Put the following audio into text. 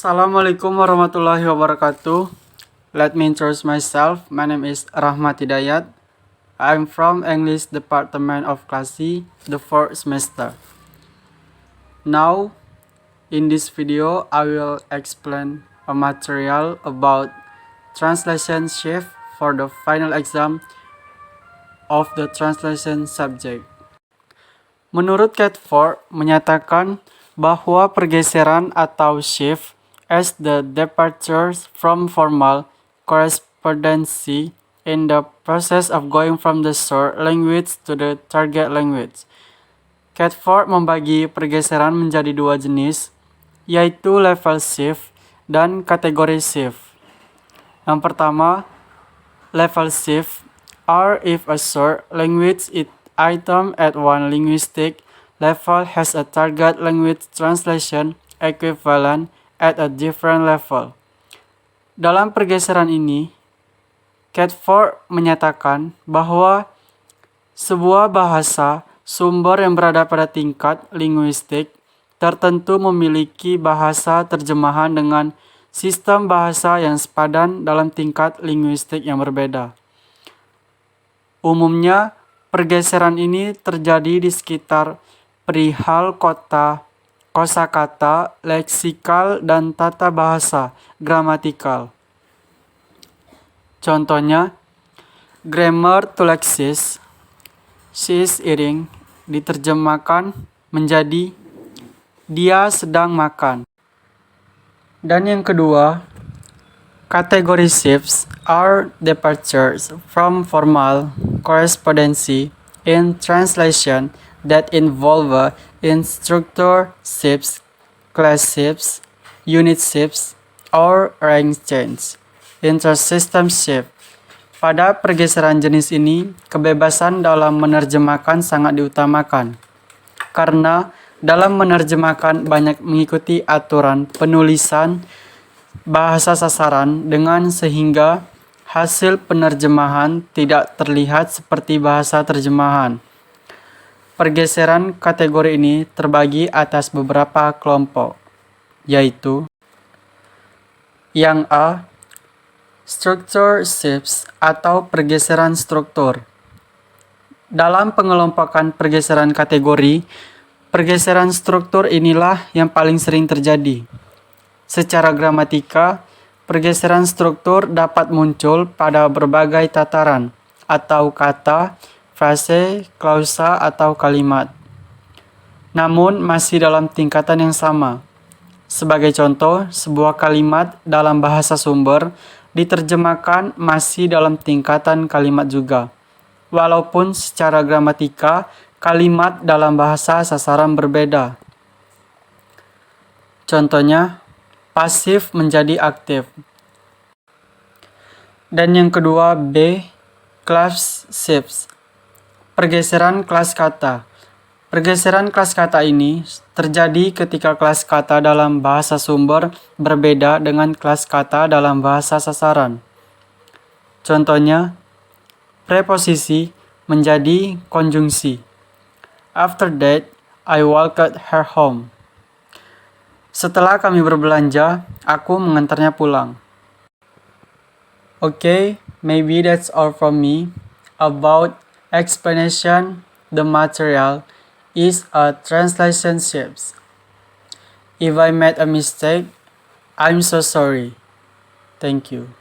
Assalamualaikum warahmatullahi wabarakatuh. Let me introduce myself. My name is Rahmat Hidayat. I'm from English Department of Class C, the 4th semester. Now, in this video, I will explain a material about translation shift for the final exam of the translation subject. Menurut Cat 4 menyatakan bahwa pergeseran atau shift as the departure from formal correspondency in the process of going from the source language to the target language. Cat 4 membagi pergeseran menjadi dua jenis, yaitu level shift dan kategori shift. Yang pertama, level shift are if a source language item at one linguistic level has a target language translation equivalent at a different level. Dalam pergeseran ini, Cat 4 menyatakan bahwa sebuah bahasa sumber yang berada pada tingkat linguistik tertentu memiliki bahasa terjemahan dengan sistem bahasa yang sepadan dalam tingkat linguistik yang berbeda. Umumnya, pergeseran ini terjadi di sekitar perihal kosakata, leksikal, dan tata bahasa gramatikal. Contohnya, grammar to leksis, she is eating, diterjemahkan menjadi dia sedang makan. Dan yang kedua, kategori shifts are departures from formal correspondency in translation that involve instructor shifts, class shifts, unit shifts, or rank change. Intersystem shift. Pada pergeseran jenis ini, kebebasan dalam menerjemahkan sangat diutamakan, karena dalam menerjemahkan banyak mengikuti aturan penulisan bahasa sasaran dengan sehingga hasil penerjemahan tidak terlihat seperti bahasa terjemahan. Pergeseran kategori ini terbagi atas beberapa kelompok, yaitu yang A, structure shifts atau pergeseran struktur. Dalam pengelompokan pergeseran kategori, pergeseran struktur inilah yang paling sering terjadi. Secara gramatika, pergeseran struktur dapat muncul pada berbagai tataran atau kata, frase, klausa, atau kalimat. Namun masih dalam tingkatan yang sama. Sebagai contoh, sebuah kalimat dalam bahasa sumber diterjemahkan masih dalam tingkatan kalimat juga. Walaupun secara gramatika, kalimat dalam bahasa sasaran berbeda. Contohnya, pasif menjadi aktif. Dan yang kedua, B, class shifts. Pergeseran kelas kata. Pergeseran kelas kata ini terjadi ketika kelas kata dalam bahasa sumber berbeda dengan kelas kata dalam bahasa sasaran. Contohnya, preposisi menjadi konjungsi. After that, I walked her home. Setelah kami berbelanja, aku mengantarnya pulang. Okay, maybe that's all from me about explanation. The material is a translation shifts. If I made a mistake, I'm so sorry. Thank you.